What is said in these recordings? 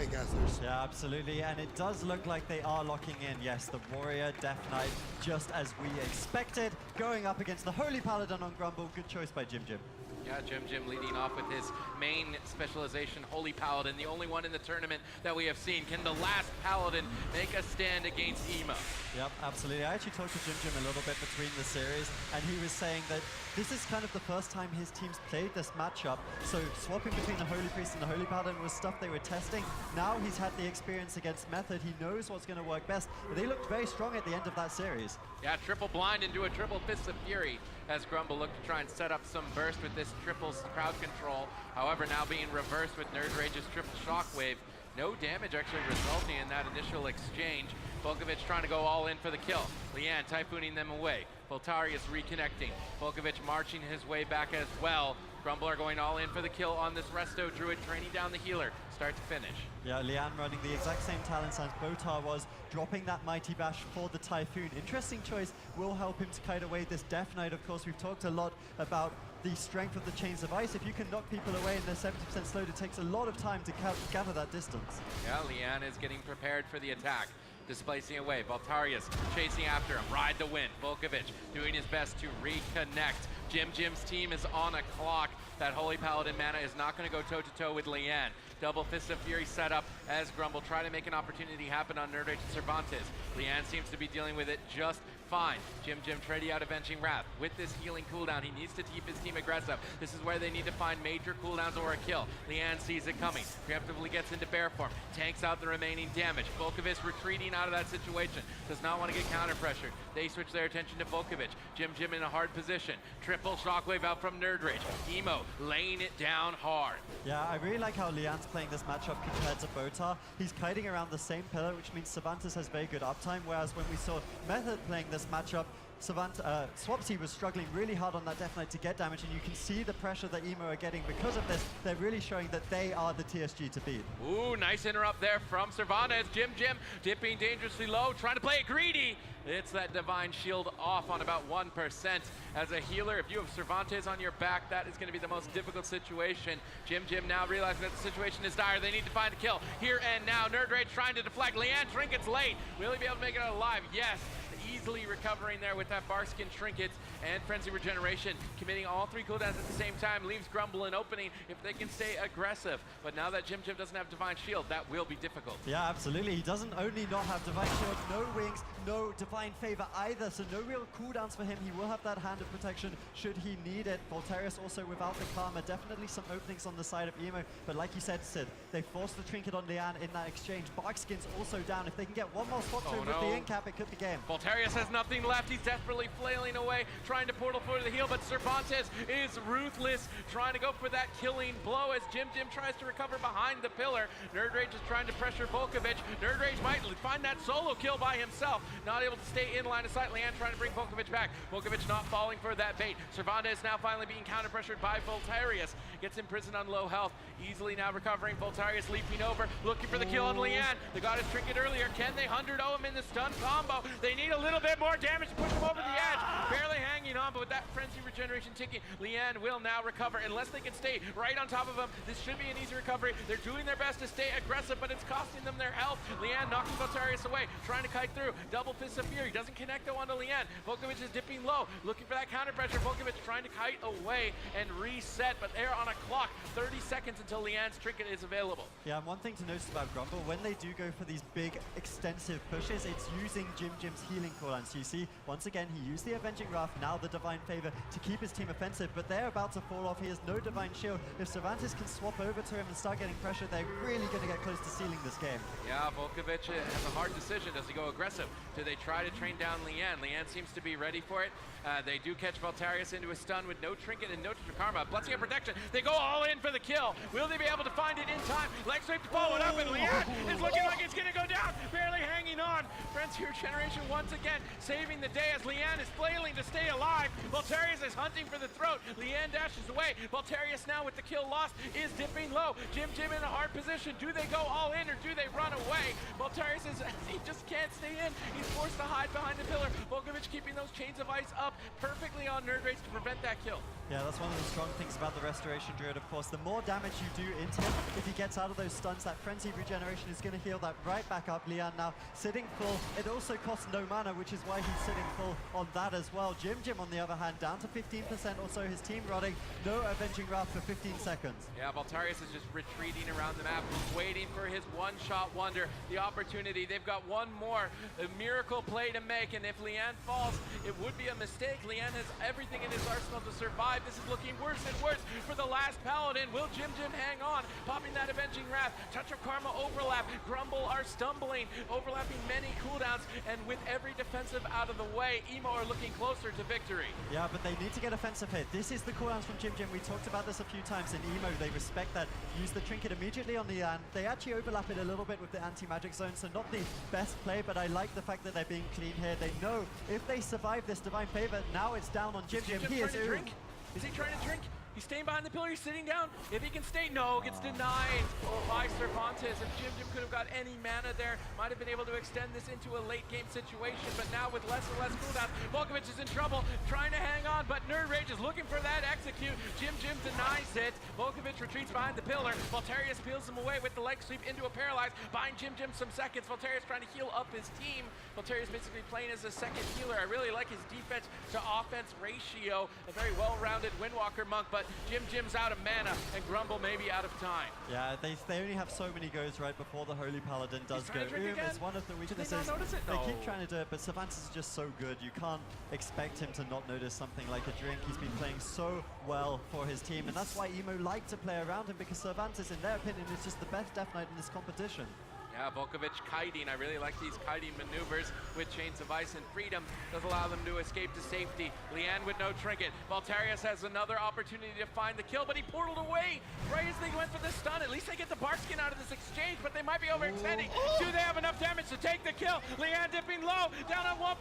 playcasters. Yeah, absolutely, and it does look like they are locking in. Yes, the Warrior, Death Knight, just as we expected, going up against the Holy Paladin on Grumble. Good choice by Jim. Yeah, Jim leading off with his main specialization, Holy Paladin, the only one in the tournament that we have seen. Can the last Paladin make a stand against Emo? Yep, absolutely. I actually talked to Jim a little bit between the series, and he was saying that this is kind of the first time his teams played this matchup, so swapping between the Holy Priest and the Holy Paladin was stuff they were testing. Now he's had the experience against Method, he knows what's going to work best. They looked very strong at the end of that series. Yeah, triple blind into a triple Fist of Fury as Grumble looked to try and set up some burst with this triple crowd control. However, now being reversed with Nerd Rage's triple shockwave. No damage actually resulting in that initial exchange. Volkovich trying to go all in for the kill. Lian typhooning them away. Voltarius reconnecting. Volkovich marching his way back as well. Grumble are going all in for the kill on this Resto Druid, training down the healer, start to finish. Yeah, Lian running the exact same talents as Botar was, dropping that Mighty Bash for the Typhoon. Interesting choice, will help him to kite away this Death Knight. Of course, we've talked a lot about the strength of the Chains of Ice. If you can knock people away and they're 70% slowed, it takes a lot of time to gather that distance. Yeah, Lian is getting prepared for the attack. Displacing away, Voltarius chasing after him, ride the wind. Volkovich doing his best to reconnect. Jim's team is on a clock. That Holy Paladin mana is not going to go toe-to-toe with Lian. Double Fist of Fury set up as Grumble try to make an opportunity happen on Nerd Rage and Cervantes. Lian seems to be dealing with it just fine. Jim trading out Avenging Wrath. With this healing cooldown, he needs to keep his team aggressive. This is where they need to find major cooldowns or a kill. Lian sees it coming, preemptively gets into bear form, tanks out the remaining damage. Volkovich retreating out of that situation, does not want to get counter pressured. They switch their attention to Volkovich. Jim in a hard position. Triple shockwave out from Nerd Rage. Emo laying it down hard. Yeah, I really like how Lian's playing this matchup compared to Botar. He's kiting around the same pillar, which means Cervantes has very good uptime, whereas when we saw Method playing this matchup, Swapsy was struggling really hard on that Death Knight to get damage, and you can see the pressure that Emo are getting because of this. They're really showing that they are the TSG to beat. Ooh, nice interrupt there from Cervantes. Jim dipping dangerously low, trying to play it greedy. It's that Divine Shield off on about 1%. As a healer, if you have Cervantes on your back, that is going to be the most difficult situation. Jim now realizing that the situation is dire. They need to find a kill here and now. Nerd Rage trying to deflect. Lian Trinket's late. Will he be able to make it out alive? Yes. Easily recovering there with that Barskin Trinkets and Frenzy Regeneration, committing all 3 cooldowns at the same time, leaves Grumble an opening if they can stay aggressive. But now that Jim doesn't have Divine Shield, that will be difficult. Yeah, absolutely. He doesn't only not have Divine Shield, no wings, no Divine Favor either, so no real cooldowns for him. He will have that Hand of Protection should he need it. Voltarius also without the Karma, definitely some openings on the side of Emo, but like you said, Sid, they forced the Trinket on Lian in that exchange. Barkskin's also down. If they can get one more spot to him with the in-cap, it could be game. Voltarius has nothing left. He's desperately flailing away, trying to portal for the heal, but Cervantes is ruthless, trying to go for that killing blow as Jim tries to recover behind the pillar. Nerd Rage is trying to pressure Volkovich. Nerd Rage might find that solo kill by himself, not able to stay in line of sight. Lian trying to bring Volkovich back. Volkovich not falling for that bait. Cervantes now finally being counter pressured by Voltarius. Gets imprisoned on low health, easily now recovering. Voltarius leaping over, looking for the kill on Lian. They got his Trinket earlier. Can they 100-0 him in the stun combo? They need a little bit more damage to push him over the edge. Barely hanging on, but with that Frenzy Regeneration ticking, Lian will now recover unless they can stay right on top of him. This should be an easy recovery. They're doing their best to stay aggressive, but it's costing them their health. Lian knocking Voltarius away, trying to kite through. Double Fist of Fury, doesn't connect though onto Lian. Volkovich is dipping low, looking for that counter pressure. Volkovich trying to kite away and reset, but they're on a clock. 30 seconds until Lian's Trinket is available. Yeah, and one thing to notice about Grumble, when they do go for these big, extensive pushes, it's using Jim's healing cooldown. So you see, once again, he used the Avenging Wrath, now the Divine Favor to keep his team offensive, but they're about to fall off. He has no Divine Shield. If Cervantes can swap over to him and start getting pressure, they're really going to get close to sealing this game. Yeah, Volkovich has a hard decision. Does he go aggressive? Do they try to train down Lian? Lian seems to be ready for it. They do catch Voltarius into a stun with no Trinket and no Karma. Blessing of Protection. They go all in for the kill. Will they be able to find it in time? Leg sweep to follow it up, and Lian is looking like it's going to go down. Barely hanging on. Frenzy Regeneration once again saving the day as Lian is flailing to stay alive. Voltarius is hunting for the throat. Lian dashes away. Voltarius now with the kill lost is dipping low. Jim in a hard position. Do they go all in or do they run away? Voltarius he just can't stay in. He's forced to hide behind the pillar. Volkovich keeping those Chains of Ice up perfectly on Nerd Rage to prevent that kill. Yeah, that's one of the strong things about the Restoration Druid, of course. The more damage you do into him, if he gets out of those stuns, that Frenzy Regeneration is going to heal that right back up. Lian now sitting full. It also costs no mana, which is why he's sitting full on that as well. Jim, on the other hand, down to 15% or so. His team rotting. No Avenging Wrath for 15 seconds. Yeah, Valtarius is just retreating around the map, waiting for his one-shot wonder, the opportunity. They've got one more miracle play to make, and if Lian falls, it would be a mistake. Lian has everything in his arsenal to survive. This is looking worse and worse for the last Paladin. Will Jim hang on? Popping that Avenging Wrath. Touch of Karma overlap. Grumble are stumbling, overlapping many cooldowns, and with every defensive out of the way, Emo are looking closer to victory. Yeah, but they need to get offensive hit. This is the cooldowns from Jim. We talked about this a few times in Emo. They respect that. Use the Trinket immediately on the Lian. They actually overlap it a little bit with the anti-magic zone, so not the best play, but I like the fact that they're being clean here. They know if they survive this Divine Favor, now it's down on Jim. He is drink. Is he trying to drink? He's staying behind the pillar, he's sitting down. If he can stay, no, gets denied by Cervantes. If Jim could have got any mana there, might have been able to extend this into a late game situation, but now with less and less cooldown, Volkovich is in trouble, trying to hang on, but Nerd Rage is looking for that execute. Jim denies it. Volkovich retreats behind the pillar. Valtarius peels him away with the leg sweep into a paralyze, buying Jim some seconds. Valtarius trying to heal up his team. Valtarius basically playing as a second healer. I really like his defense to offense ratio. A very well-rounded Windwalker monk, but Jim's out of mana, and Grumble maybe out of time. Yeah, they only have so many goes right before the Holy Paladin does go. It's one of the weaknesses. Did they not notice it? No. They keep trying to do it, but Cervantes is just so good. You can't expect him to not notice something like a drink. He's been playing so well for his team, and that's why Emo like to play around him, because Cervantes, in their opinion, is just the best Death Knight in this competition. Yeah, Volkovich kiting. I really like these kiting maneuvers with Chains of Ice and Freedom. Does allow them to escape to safety. Lian with no trinket. Valtarius has another opportunity to find the kill, but he portaled away right as they went for the stun. At least they get the bar skin out of this exchange, but they might be overextending. Do they have enough damage to take the kill? Lian dipping low, down on 1%,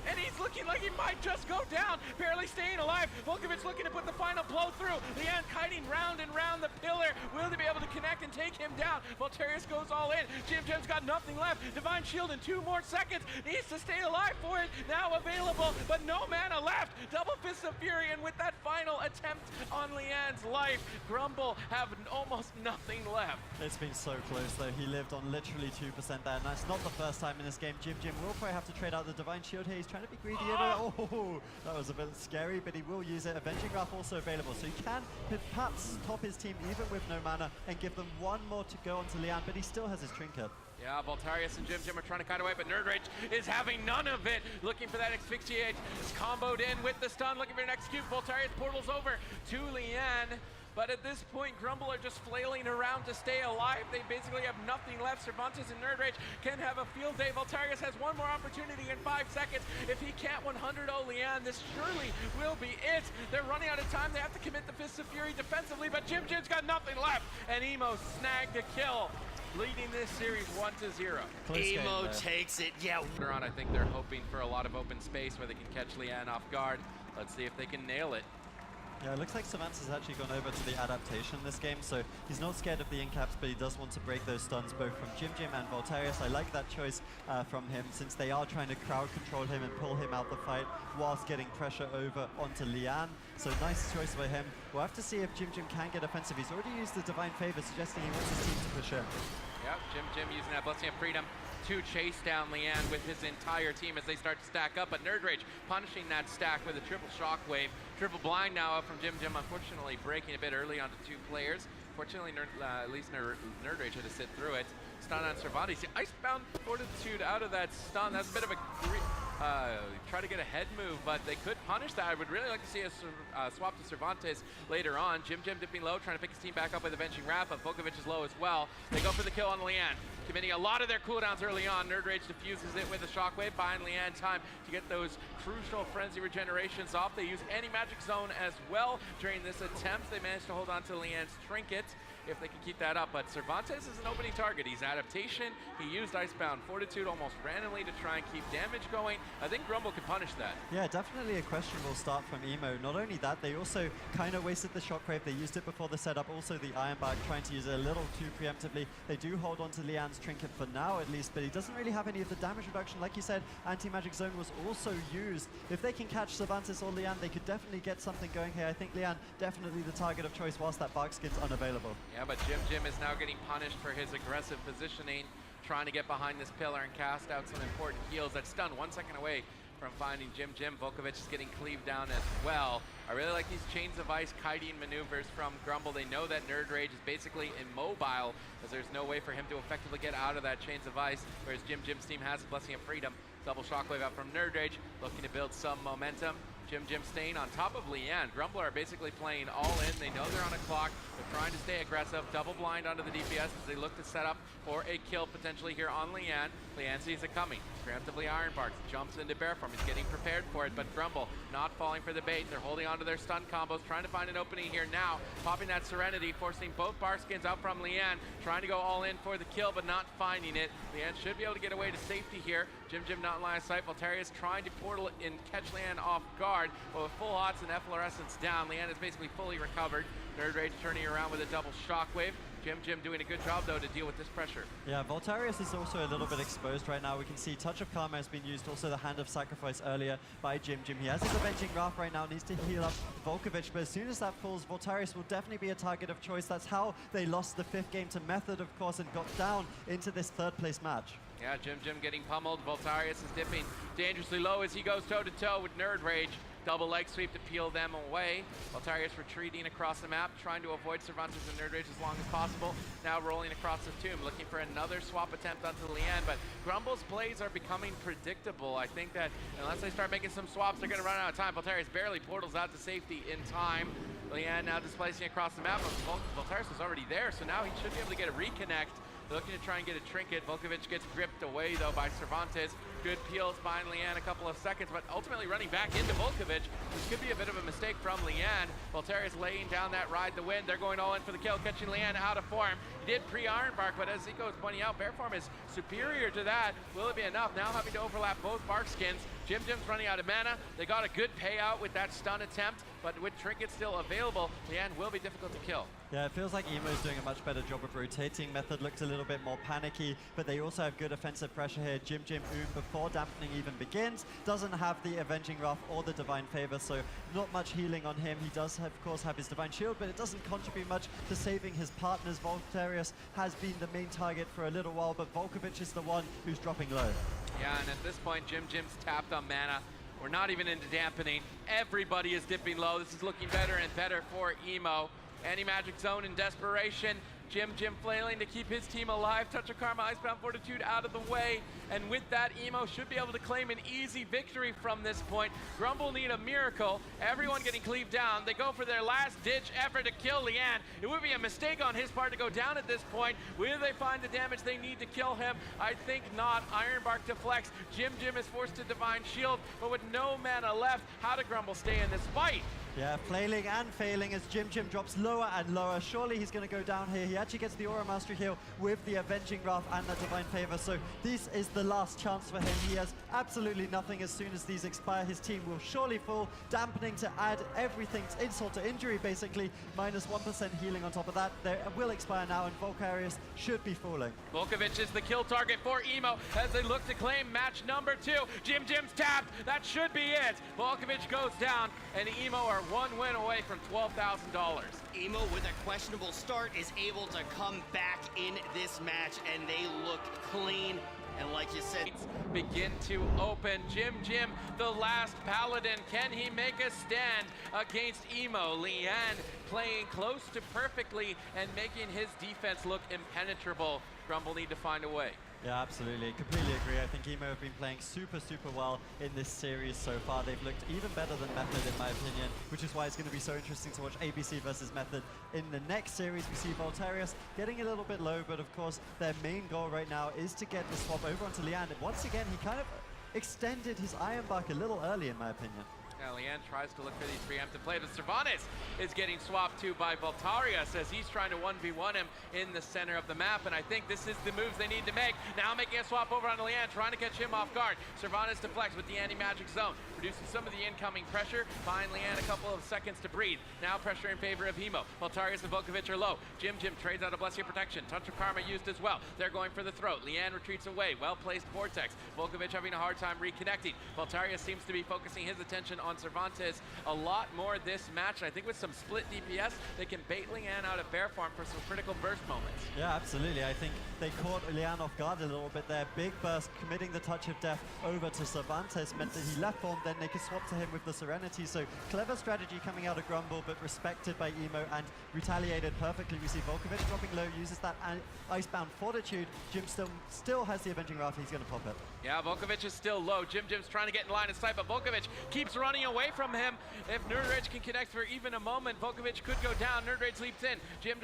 and he's looking like he might just go down, barely staying alive. Volkovich looking to put the final blow through. Lian kiting round and round the pillar. Will they be able to connect and take him down? Valtarius goes all in. Jim's got nothing left. Divine Shield in 2 more seconds. Needs to stay alive for it. Now available, but no mana left. Double Fist of Fury, and with that final attempt on Lian's life, Grumble have almost nothing left. It's been so close, though. He lived on literally 2% there, and that's not the first time in this game. Jim will probably have to trade out the Divine Shield here. He's trying to be greedy. Oh, that was a bit scary, but he will use it. Avenging Wrath also available, so he can perhaps top his team even with no mana and give them one more to go onto Lian, but he still has his trinket. Yeah, Valtarius and Jim are trying to kite away, but Nerd Rage is having none of it. Looking for that asphyxiate. It's comboed in with the stun, looking for an execute. Valtarius portals over to Lian. But at this point, Grumble are just flailing around to stay alive. They basically have nothing left. Cervantes and Nerd Rage can have a field day. Valtarius has one more opportunity in 5 seconds. If he can't 100-0 Lian, this surely will be it. They're running out of time. They have to commit the Fists of Fury defensively, but Jim's got nothing left. And Emo snagged a kill, leading this series 1-0. Emo takes it, yeah. I think they're hoping for a lot of open space where they can catch Lian off guard. Let's see if they can nail it. Yeah, it looks like Cervantes has actually gone over to the adaptation this game, so he's not scared of the incaps, but he does want to break those stuns both from Jim and Valtarius. I like that choice from him, since they are trying to crowd control him and pull him out the fight whilst getting pressure over onto Lian. So nice choice by him. We'll have to see if Jim can get offensive. He's already used the Divine Favor, suggesting he wants his team to push in. Yep, Jim using that Blessing of Freedom to chase down Lian with his entire team as they start to stack up, but Nerd Rage punishing that stack with a triple shockwave. Triple blind now up from Jim, unfortunately breaking a bit early onto 2 players. Fortunately, at least Nerd Rage had to sit through it. Stun on Cervantes. Icebound Fortitude out of that stun. That's a bit of a try to get a head move, but they could punish that. I would really like to see a swap to Cervantes later on. Jim dipping low, trying to pick his team back up with Avenging Wrath, but Volkovich is low as well. They go for the kill on Lian, committing a lot of their cooldowns early on. Nerd Rage diffuses it with a shockwave, buying Lian time to get those crucial frenzy regenerations off. They use anti-magic zone as well during this attempt. They managed to hold on to Lian's trinket, if they can keep that up. But Cervantes is an opening target. He's adaptation. He used Icebound Fortitude almost randomly to try and keep damage going. I think Grumble can punish that. Yeah, definitely a questionable start from Emo. Not only that, they also kind of wasted the Shockwave. They used it before the setup. Also the Iron Bark, trying to use it a little too preemptively. They do hold on to Lian's Trinket for now at least, but he doesn't really have any of the damage reduction. Like you said, Anti-Magic Zone was also used. If they can catch Cervantes or Lian, they could definitely get something going here. I think Lian definitely the target of choice whilst that Bark Skin's unavailable. Yeah, but Jim is now getting punished for his aggressive positioning, trying to get behind this pillar and cast out some important heals. That's stunned 1 second away from finding Jim. Volkovich is getting cleaved down as well. I really like these Chains of Ice kiting maneuvers from Grumble. They know that Nerd Rage is basically immobile, as there's no way for him to effectively get out of that Chains of Ice, whereas Jim's team has a Blessing of Freedom. Double Shockwave out from Nerd Rage, looking to build some momentum. Jim staying on top of Lian. Grumble are basically playing all in. They know they're on a clock. They're trying to stay aggressive. Double blind onto the DPS as they look to set up for a kill potentially here on Lian. Lian sees it coming. Preemptively Iron Barks, jumps into bear form. He's getting prepared for it, but Grumble not falling for the bait. They're holding onto their stun combos, trying to find an opening here now. Popping that Serenity, forcing both Barskins out from Lian, trying to go all in for the kill, but not finding it. Lian should be able to get away to safety here. Jim not in line of sight. Voltarius trying to portal and catch Lian off guard, but with full hots and efflorescence down, Lian is basically fully recovered. Nerd Rage turning around with a double Shockwave. Jim doing a good job, though, to deal with this pressure. Yeah, Voltarius is also a little bit exposed right now. We can see Touch of Karma has been used, also the Hand of Sacrifice earlier by Jim. He has his Avenging Wrath right now, needs to heal up Volkovich, but as soon as that falls, Voltarius will definitely be a target of choice. That's how they lost the 5th game to Method, of course, and got down into this 3rd place match. Yeah, Jim getting pummeled. Voltarius is dipping dangerously low as he goes toe-to-toe with Nerd Rage. Double leg sweep to peel them away. Voltarius retreating across the map, trying to avoid Cervantes and Nerd Rage as long as possible. Now rolling across the tomb, looking for another swap attempt onto Lian, but Grumble's plays are becoming predictable. I think that unless they start making some swaps, they're gonna run out of time. Voltarius barely portals out to safety in time. Lian now displacing across the map. Voltarius was already there, so now he should be able to get a reconnect. Looking to try and get a trinket. Volkovich gets gripped away, though, by Cervantes. Good peels buying Lian a couple of seconds, but ultimately running back into Volkovich. This could be a bit of a mistake from Lian. Voltarius laying down that ride the wind. They're going all in for the kill, catching Lian out of form. He did pre-Iron Bark, but as Zico is pointing out, bear form is superior to that. Will it be enough? Now having to overlap both Bark skins. Jim's running out of mana. They got a good payout with that stun attempt, but with Trinket still available, Lian will be difficult to kill. Yeah, it feels like Emo's doing a much better job of rotating. Method looks a little bit more panicky, but they also have good offensive pressure here. Jim before dampening even begins, doesn't have the Avenging Wrath or the Divine Favor, so not much healing on him. He does, of course, have his Divine Shield, but it doesn't contribute much to saving his partners. Voltarius has been the main target for a little while, but Volkovich is the one who's dropping low. Yeah, and at this point, Jim's tapped on mana. We're not even into dampening. Everybody is dipping low. This is looking better and better for Emo. Anti-Magic Zone in desperation. Jim flailing to keep his team alive. Touch of Karma, Icebound Fortitude out of the way. And with that, Emo should be able to claim an easy victory from this point. Grumble need a miracle. Everyone getting cleaved down. They go for their last-ditch effort to kill Lian. It would be a mistake on his part to go down at this point. Will they find the damage they need to kill him? I think not. Iron Bark to flex. Jim is forced to Divine Shield, but with no mana left, how did Grumble stay in this fight? Yeah, flailing and failing as Jim drops lower and lower. Surely he's going to go down here. He actually gets the Aura Mastery heal with the Avenging Wrath and the Divine Favor. So this is the last chance for him. He has absolutely nothing as soon as these expire. His team will surely fall. Dampening to add everything, insult to injury basically. Minus 1% healing on top of that. They will expire now and Voltarius should be falling. Volkovich is the kill target for Emo as they look to claim match number 2. Jim's tapped. That should be it. Volkovich goes down and Emo are one win away from $12,000. Emo, with a questionable start, is able to come back in this match, and they look clean. And like you said, begin to open. Jim, the last paladin. Can he make a stand against Emo? Lian playing close to perfectly and making his defense look impenetrable. Grumble need to find a way. Yeah, absolutely. Completely agree. I think Emo have been playing super well in this series so far. They've looked even better than Method, in my opinion, which is why it's going to be so interesting to watch ABC versus Method. In the next series, we see Voltarius getting a little bit low, but of course, their main goal right now is to get the swap over onto Lian. And once again, he kind of extended his Iron Bark a little early, in my opinion. Yeah, Leanne tries to look for these preemptive plays, but Cervantes is getting swapped to by TigerArtz as he's trying to 1v1 him in the center of the map, and I think this is the moves they need to make. Now making a swap over on Leanne, trying to catch him off guard. Cervantes deflects with the anti-magic zone, reducing some of the incoming pressure, buying Leanne a couple of seconds to breathe. Now pressure in favor of Hemo. TigerArtz and Volkovich are low. Jim trades out a Bless Your Protection. Touch of Karma used as well. They're going for the throat. Leanne retreats away. Well-placed Vortex. Volkovich having a hard time reconnecting. TigerArtz seems to be focusing his attention on Cervantes a lot more this match. And I think with some split DPS, they can bait Leanne out of bear farm for some critical burst moments. Yeah, absolutely. I think they caught Leanne off guard a little bit there. Big burst, committing the touch of death over to Cervantes meant that he left form, then they could swap to him with the Serenity. So clever strategy coming out of Grumble, but respected by Emo and retaliated perfectly. We see Volkovich dropping low, uses that Icebound Fortitude. Jim still has the Avenging Wrath, he's going to pop it. Yeah, Volkovich is still low. Jim's trying to get in line of sight, but Volkovich keeps running away from him. If Nerdrage can connect for even a moment, Volkovich could go down. Nerdrage leaps in. Jim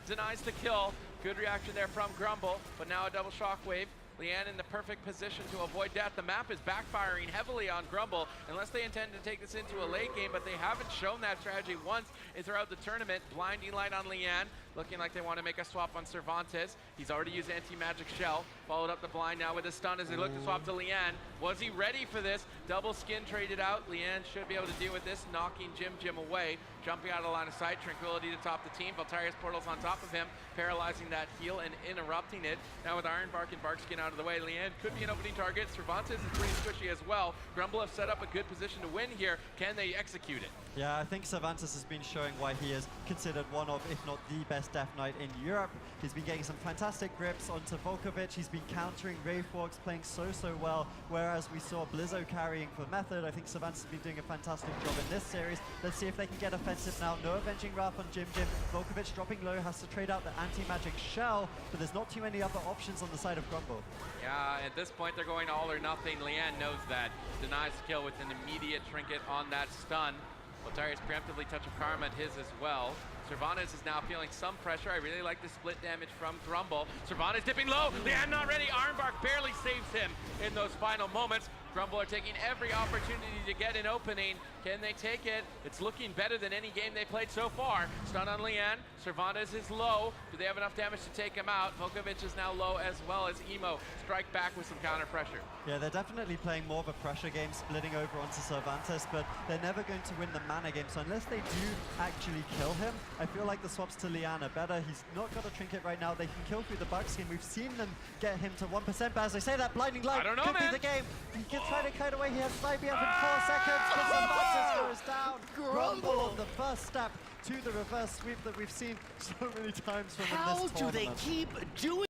denies the kill. Good reaction there from Grumble, but now a double shockwave. Leanne in the perfect position to avoid death. The map is backfiring heavily on Grumble, unless they intend to take this into a late game, but they haven't shown that strategy once throughout the tournament. Blinding light on Leanne, looking like they want to make a swap on Cervantes. He's already used anti-magic shell, followed up the blind now with a stun as they look to swap to Leanne. Was he ready for this? Double skin traded out. Leanne should be able to deal with this, knocking Jim away. Jumping out of line of sight, Tranquility to top the team. Valtarius portals on top of him, paralyzing that heal and interrupting it. Now with Ironbark and Barkskin out of the way, Leanne could be an opening target. Cervantes is pretty squishy as well. Grumble have set up a good position to win here. Can they execute it? Yeah, I think Cervantes has been showing why he is considered one of, if not the best Death Knight in Europe. He's been getting some fantastic grips onto Volkovich. He's been countering Wraithwalks, playing so well, whereas we saw Blizzo carrying for Method. I think Cervantes has been doing a fantastic job in this series. Let's see if they can get offensive now. No Avenging Wrath on Jim. Volkovich dropping low, has to trade out the anti-magic shell, but there's not too many other options on the side of Grumble. Yeah, at this point they're going all or nothing. Leanne knows that. Denies kill with an immediate trinket on that stun. Valtarius preemptively touch of Karma at his as well. Cervantes is now feeling some pressure. I really like the split damage from Grumble. Cervantes dipping low. Leanne not ready. Ironbark barely saves him in those final moments. Grumble are taking every opportunity to get an opening. Can they take it? It's looking better than any game they played so far. Stun on Leanne. Cervantes is low. Do they have enough damage to take him out? Volkovich is now low as well as Emo strike back with some counter pressure. Yeah, they're definitely playing more of a pressure game, splitting over onto Cervantes, but they're never going to win the mana game. So unless they do actually kill him, I feel like the swaps to Leanne are better. He's not got a trinket right now. They can kill through the Buckskin. We've seen them get him to 1%, but as I say, that blinding light could be the game. He can try to kite away. He has IBF in 4 seconds, but Cervantes goes down. Grumble on the first step to the reverse sweep that we've seen so many times from him this tournament. How do they keep doing